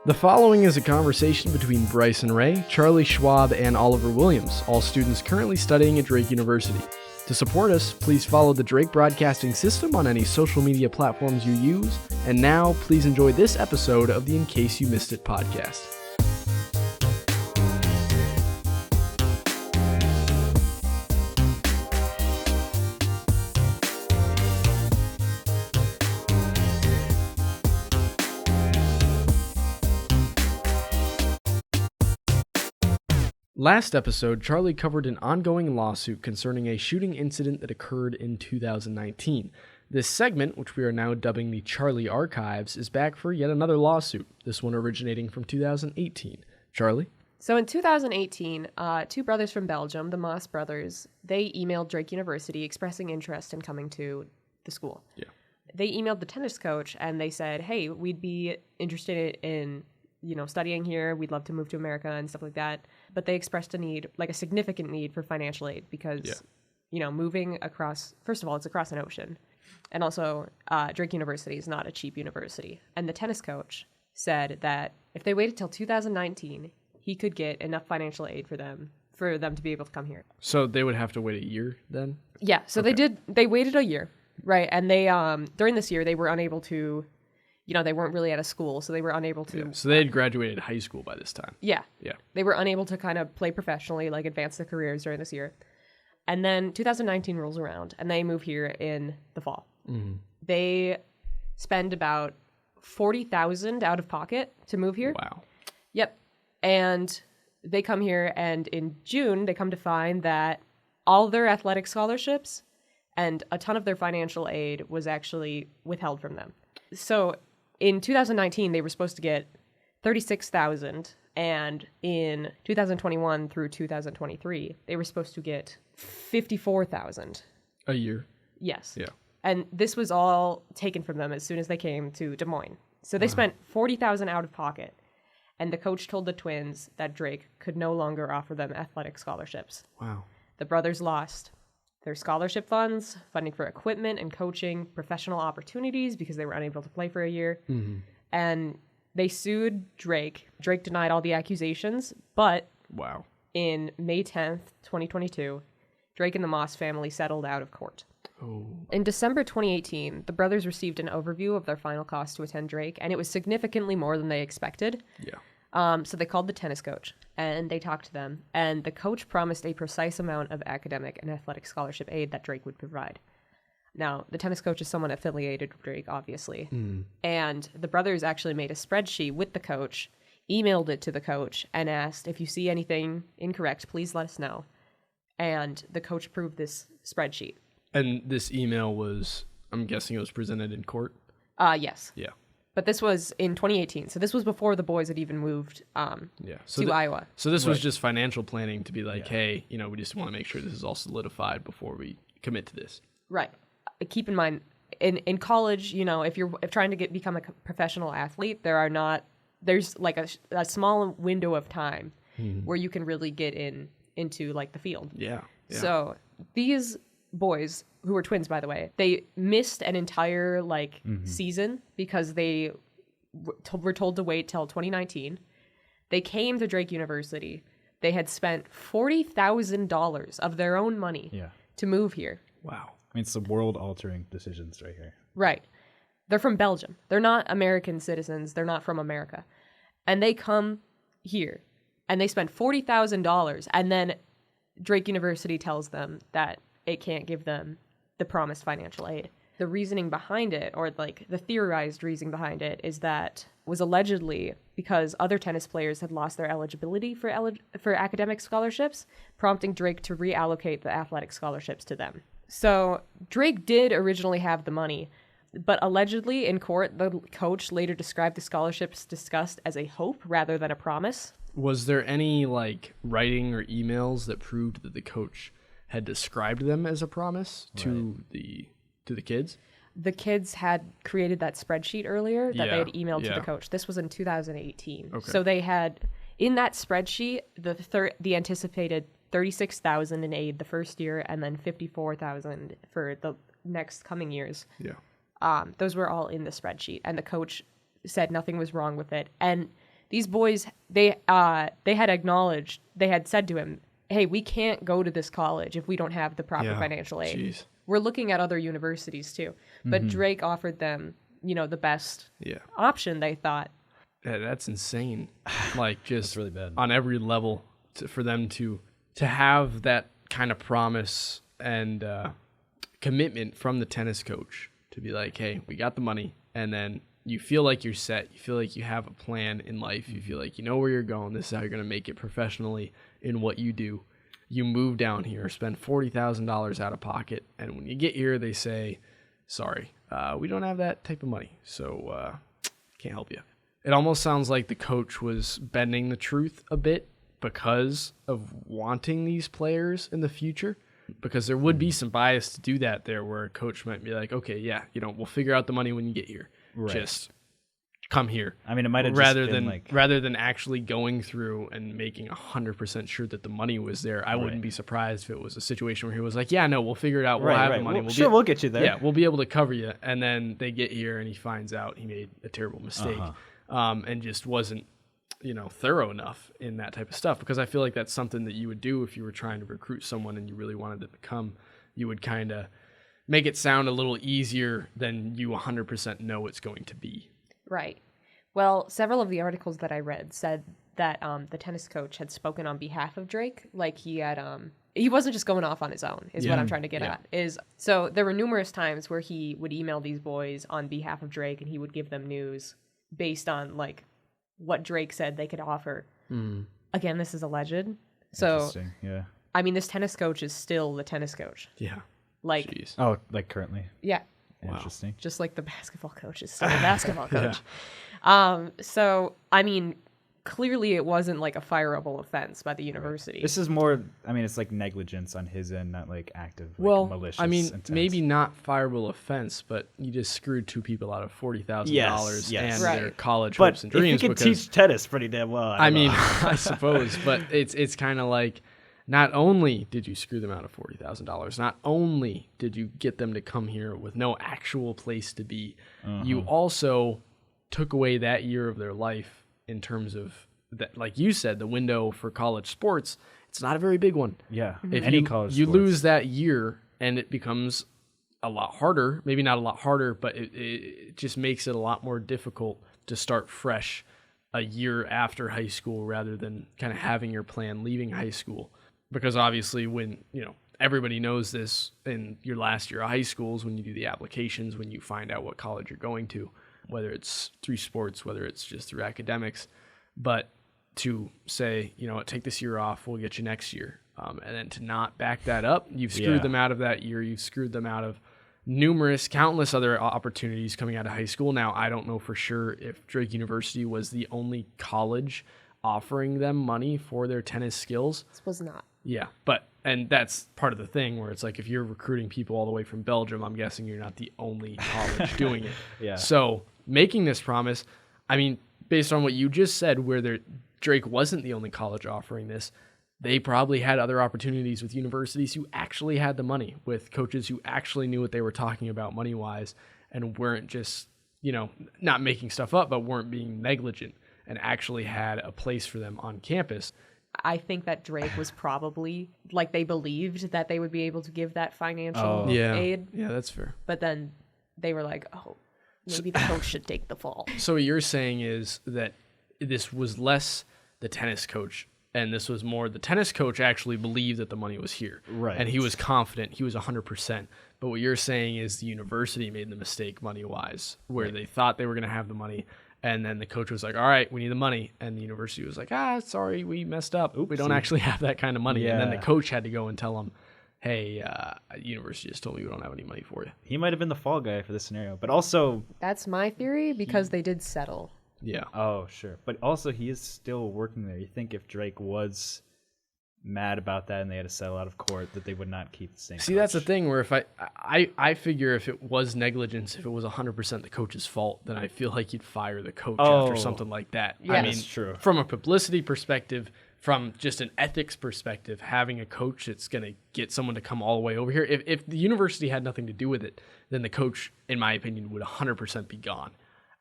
The following is a conversation between Bryson Rea, Charlie Schwab, and Oliver Williams, all students currently studying at Drake University. To support us, please follow the Drake Broadcasting System on any social media platforms you use. And now, please enjoy this episode of the In Case You Missed It podcast. Last episode, Charlie covered an ongoing lawsuit concerning a shooting incident that occurred in 2019. This segment, which we are now dubbing the Charlie Archives, is back for yet another lawsuit, this one originating from 2018. Charlie? So in 2018, two brothers from Belgium, the Moss brothers, they emailed Drake University expressing interest in coming to the school. Yeah. They emailed the tennis coach and they said, hey, we'd be interested in studying here. We'd love to move to America and stuff like that. But they expressed a need, like a significant need for financial aid because, moving across, first of all, it's across an ocean. And also, Drake University is not a cheap university. And the tennis coach said that if they waited till 2019, he could get enough financial aid for them to be able to come here. So they would have to wait a year then? Yeah. So they waited a year, right? And they, during this year, they were unable to, they weren't really at a school, so they were unable to... Yeah, so they had graduated high school by this time. Yeah. Yeah. They were unable to kind of play professionally, like advance their careers during this year. And then 2019 rolls around, and they move here in the fall. Mm-hmm. They spend about $40,000 out of pocket to move here. Wow. Yep. And they come here, and in June, they come to find that all their athletic scholarships and a ton of their financial aid was actually withheld from them. So... in 2019, they were supposed to get $36,000, and in 2021 through 2023, they were supposed to get $54,000 a year. Yes. Yeah. And this was all taken from them as soon as they came to Des Moines. So they spent $40,000 out of pocket, and the coach told the twins that Drake could no longer offer them athletic scholarships. Wow. The brothers lost their scholarship funds, funding for equipment and coaching, professional opportunities because they were unable to play for a year. Mm-hmm. And they sued Drake. Drake denied all the accusations, but wow. In May 10th, 2022, Drake and the Moss family settled out of court. Oh. In December 2018, the brothers received an overview of their final cost to attend Drake, and it was significantly more than they expected. Yeah. So they called the tennis coach, and they talked to them, and the coach promised a precise amount of academic and athletic scholarship aid that Drake would provide. Now, the tennis coach is someone affiliated with Drake, obviously, and the brothers actually made a spreadsheet with the coach, emailed it to the coach, and asked, if you see anything incorrect, please let us know. And the coach approved this spreadsheet. And this email was, I'm guessing it was presented in court? Yes. Yeah. But this was in 2018, so this was before the boys had even moved to Iowa. So this was just financial planning to be like, hey, we just want to make sure this is all solidified before we commit to this. Right. Keep in mind, in college, if you're trying to become a professional athlete, there's like a small window of time where you can really get into like the field. Yeah. So these boys, who were twins, by the way, they missed an entire season because they were told to wait till 2019. They came to Drake University. They had spent $40,000 of their own money to move here. Wow. I mean, it's the world-altering decisions right here. Right. They're from Belgium. They're not American citizens. They're not from America. And they come here, and they spend $40,000, and then Drake University tells them that it can't give them the promised financial aid. The reasoning behind it, or the theorized reasoning behind it, is that was allegedly because other tennis players had lost their eligibility for academic scholarships, prompting Drake to reallocate the athletic scholarships to them. So Drake did originally have the money, but allegedly in court, the coach later described the scholarships discussed as a hope rather than a promise. Was there any writing or emails that proved that the coach had described them as a promise to the kids? The kids had created that spreadsheet earlier that they had emailed to Yeah. the coach. This was in 2018. Okay. So they had, in that spreadsheet, the anticipated $36,000 in aid the first year and then $54,000 for the next coming years. Yeah. Those were all in the spreadsheet, and the coach said nothing was wrong with it. And These boys, they had acknowledged, they had said to him, hey, we can't go to this college if we don't have the proper financial aid. Jeez. We're looking at other universities too. But Drake offered them, the best option, they thought. Yeah, that's insane. Like, just really bad. On every level for them to have that kind of promise and commitment from the tennis coach to be like, hey, we got the money. And then you feel like you're set. You feel like you have a plan in life. You feel like you know where you're going. This is how you're going to make it professionally in what you do. You move down here, spend $40,000 out of pocket. And when you get here, they say, sorry, we don't have that type of money. So can't help you. It almost sounds like the coach was bending the truth a bit because of wanting these players in the future. Because there would be some bias to do that there where a coach might be like, okay, yeah, we'll figure out the money when you get here. Right. Just come here. I mean, it might have rather than actually going through and making 100% sure that the money was there. I wouldn't be surprised if it was a situation where he was like, yeah, no, we'll figure it out. We'll have the money. We'll get you there. Yeah, we'll be able to cover you. And then they get here and he finds out he made a terrible mistake and just wasn't, thorough enough in that type of stuff. Because I feel like that's something that you would do if you were trying to recruit someone and you really wanted them to come. You would kind of make it sound a little easier than you 100% know it's going to be. Right. Well, several of the articles that I read said that the tennis coach had spoken on behalf of Drake. Like he had, he wasn't just going off on his own, is what I'm trying to get at. So there were numerous times where he would email these boys on behalf of Drake and he would give them news based on like what Drake said they could offer. Again, this is alleged. So, yeah. I mean, this tennis coach is still the tennis coach. Yeah. Like, jeez. Oh, like currently. Yeah. Wow. Interesting. Just like the basketball coach is still the basketball coach. So, I mean, clearly it wasn't like a fireable offense by the university. This is more, I mean, it's like negligence on his end, not like active, malicious I mean, intent. maybe not fireable offense, but you just screwed two people out of $40,000 and their college hopes and dreams. But if you can teach tennis pretty damn well, I mean, I suppose, but it's kind of like, not only did you screw them out of $40,000, not only did you get them to come here with no actual place to be, you also took away that year of their life in terms of that, like you said, the window for college sports. It's not a very big one. Yeah, if any you, college you sports. lose that year, and it becomes a lot harder. Maybe not a lot harder, but it just makes it a lot more difficult to start fresh a year after high school rather than kind of having your plan leaving high school. Because obviously when, everybody knows this in your last year of high school is when you do the applications, when you find out what college you're going to, whether it's through sports, whether it's just through academics. But to say, take this year off, we'll get you next year. And then to not back that up, you've screwed them out of that year. You've screwed them out of countless other opportunities coming out of high school. Now, I don't know for sure if Drake University was the only college offering them money for their tennis skills. This was not. Yeah, and that's part of the thing where it's like if you're recruiting people all the way from Belgium, I'm guessing you're not the only college doing it. Yeah. So making this promise, I mean, based on what you just said, where Drake wasn't the only college offering this, they probably had other opportunities with universities who actually had the money, with coaches who actually knew what they were talking about money-wise and weren't just, not making stuff up, but weren't being negligent and actually had a place for them on campus. I think that Drake was probably, like, they believed that they would be able to give that financial aid. Yeah, that's fair. But then they were like, maybe the coach should take the fall. So what you're saying is that this was less the tennis coach, and this was more the tennis coach actually believed that the money was here. Right. And he was confident. He was 100%. But what you're saying is the university made the mistake money-wise, where they thought they were going to have the money. And then the coach was like, all right, we need the money. And the university was like, sorry, we messed up. We don't actually have that kind of money. Yeah. And then the coach had to go and tell them, hey, the university just told me we don't have any money for you. He might have been the fall guy for this scenario. But also... That's my theory, because they did settle. Yeah. Oh, sure. But also, he is still working there. You think if Drake was mad about that and they had to settle out of court, that they would not keep the same See, coach. that's the thing where if I figure if it was negligence, if it was 100% the coach's fault, then I feel like you'd fire the coach after something like that. Yeah. I mean, that's true. From a publicity perspective, from just an ethics perspective, having a coach that's going to get someone to come all the way over here, if the university had nothing to do with it, then the coach, in my opinion, would 100% be gone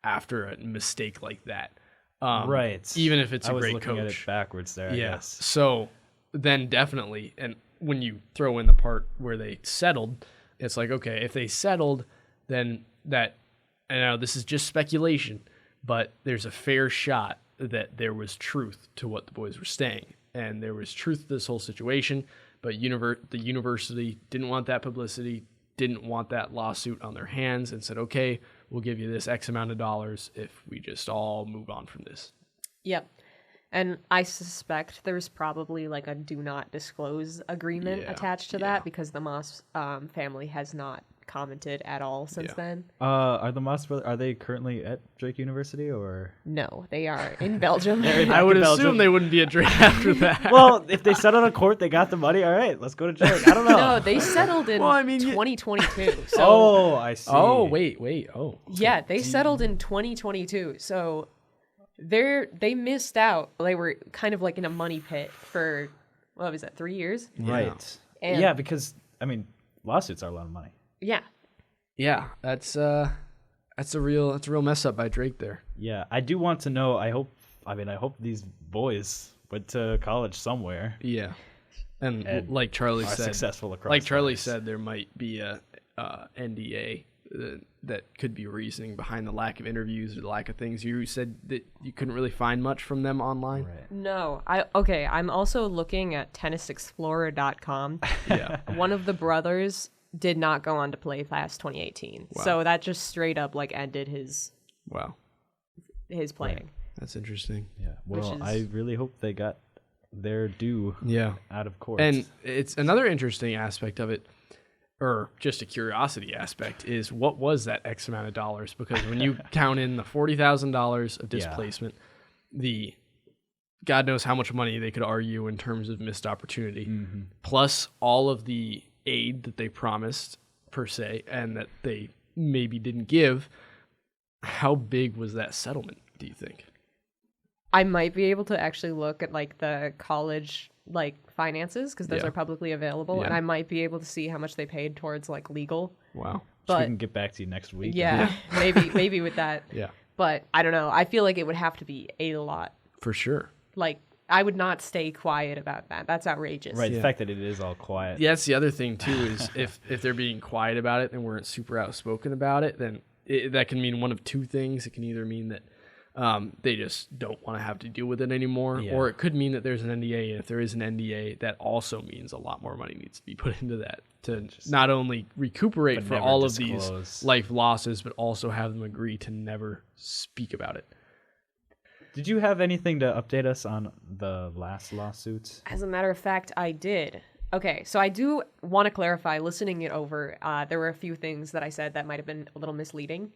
after a mistake like that. Right. Even if it's I a was great looking coach. at it backwards there, I guess. So then definitely, and when you throw in the part where they settled, it's like, okay, if they settled, then that, I know this is just speculation, but there's a fair shot that there was truth to what the boys were saying. And there was truth to this whole situation, but the university didn't want that publicity, didn't want that lawsuit on their hands, and said, okay, we'll give you this X amount of dollars if we just all move on from this. Yep. And I suspect there's probably like a do not disclose agreement attached to that, because the Moss family has not commented at all since then. Are the Moss brothers, are they currently at Drake University or? No, they are in Belgium. I would assume they wouldn't be at Drake after that. Well, if they settled on court, they got the money. All right, let's go to Drake. I don't know. No, they settled in 2022. So, oh, I see. Oh, wait. Oh. Yeah, they settled in 2022. So they missed out. They were kind of like in a money pit for, what was that, 3 years? Right. And yeah, because I mean, lawsuits are a lot of money. Yeah. Yeah, that's a real mess up by Drake there. Yeah, I do want to know. I hope these boys went to college somewhere. Yeah, and like Charlie said, successful across. Like Charlie said, there might be a NDA that could be reasoning behind the lack of interviews or the lack of things. You said that you couldn't really find much from them online. Right. No, I'm also looking at tennisexplorer.com. Yeah, One of the brothers did not go on to play past 2018. Wow. So that just straight up like ended his playing. Right. That's interesting. Yeah. Well, I really hope they got their due. Out of court. And it's another interesting aspect of it, or just a curiosity aspect, is what was that X amount of dollars? Because when you count in the $40,000 of displacement, the God knows how much money they could argue in terms of missed opportunity, plus all of the aid that they promised per se and that they maybe didn't give, how big was that settlement, do you think? I might be able to actually look at like the college like finances, because those are publicly available, and I might be able to see how much they paid towards like legal. Wow. So we But can get back to you next week. yeah, maybe with that. Yeah, But I don't know. I feel like it would have to be a lot. for sure. Like, I would not stay quiet about that. That's outrageous. Right. The fact that it is all quiet. Yeah, that's the other thing too, is if they're being quiet about it and weren't super outspoken about it, then that can mean one of two things. It can either mean that they just don't want to have to deal with it anymore, or it could mean that there's an NDA, and if there is an NDA, that also means a lot more money needs to be put into that to not only recuperate for all of these life losses, but also have them agree to never speak about it. Did you have anything to update us on the last lawsuits? As a matter of fact, I did. Okay, so I do want to clarify, listening it over, there were a few things that I said that might have been a little misleading.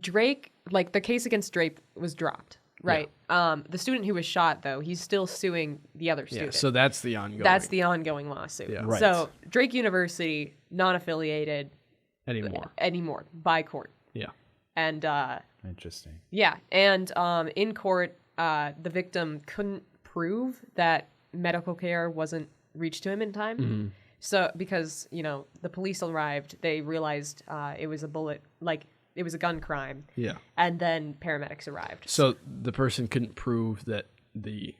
Drake, like the case against Drake was dropped, right? The student who was shot, though, he's still suing the other student. So that's the ongoing. That's the ongoing lawsuit. Yeah. Right. So Drake University, non-affiliated anymore by court. Yeah. And Interesting. yeah, and in court, the victim couldn't prove that medical care wasn't reached to him in time. So because, the police arrived, they realized it was it was a gun crime. Yeah. And then paramedics arrived. So the person couldn't prove that the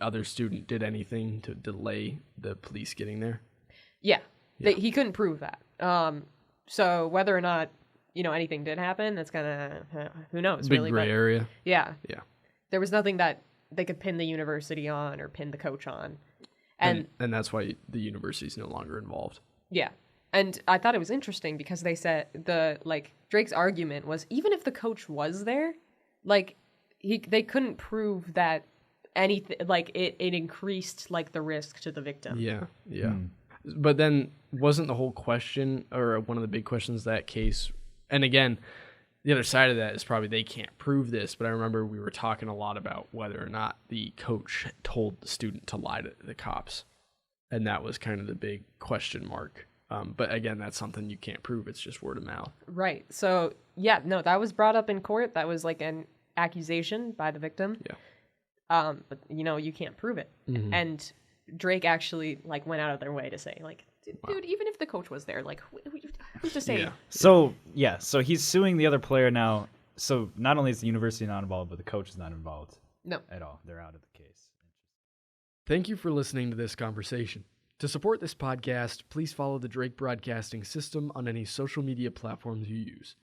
other student did anything to delay the police getting there? Yeah. He couldn't prove that. So whether or not, anything did happen, that's kind of, who knows, Big really. gray area. Yeah. Yeah. There was nothing that they could pin the university on or pin the coach on. And that's why the university's no longer involved. yeah. And I thought it was interesting because they said Drake's argument was, even if the coach was there, they couldn't prove that anything, it increased the risk to the victim. Yeah. Yeah. But then wasn't the whole question, or one of the big questions of that case, and again, the other side of that is probably they can't prove this, but I remember we were talking a lot about whether or not the coach told the student to lie to the cops. And that was kind of the big question mark. But again, that's something you can't prove. It's just word of mouth. Right. So, yeah, no, that was brought up in court. That was an accusation by the victim. Yeah. But, you can't prove it. And Drake actually, went out of their way to say, dude, even if the coach was there, who's to say? Yeah. So he's suing the other player now, So not only is the university not involved, but the coach is not involved. No. At all. They're out of the case. Thank you for listening to this conversation. To support this podcast, please follow the Drake Broadcasting System on any social media platforms you use.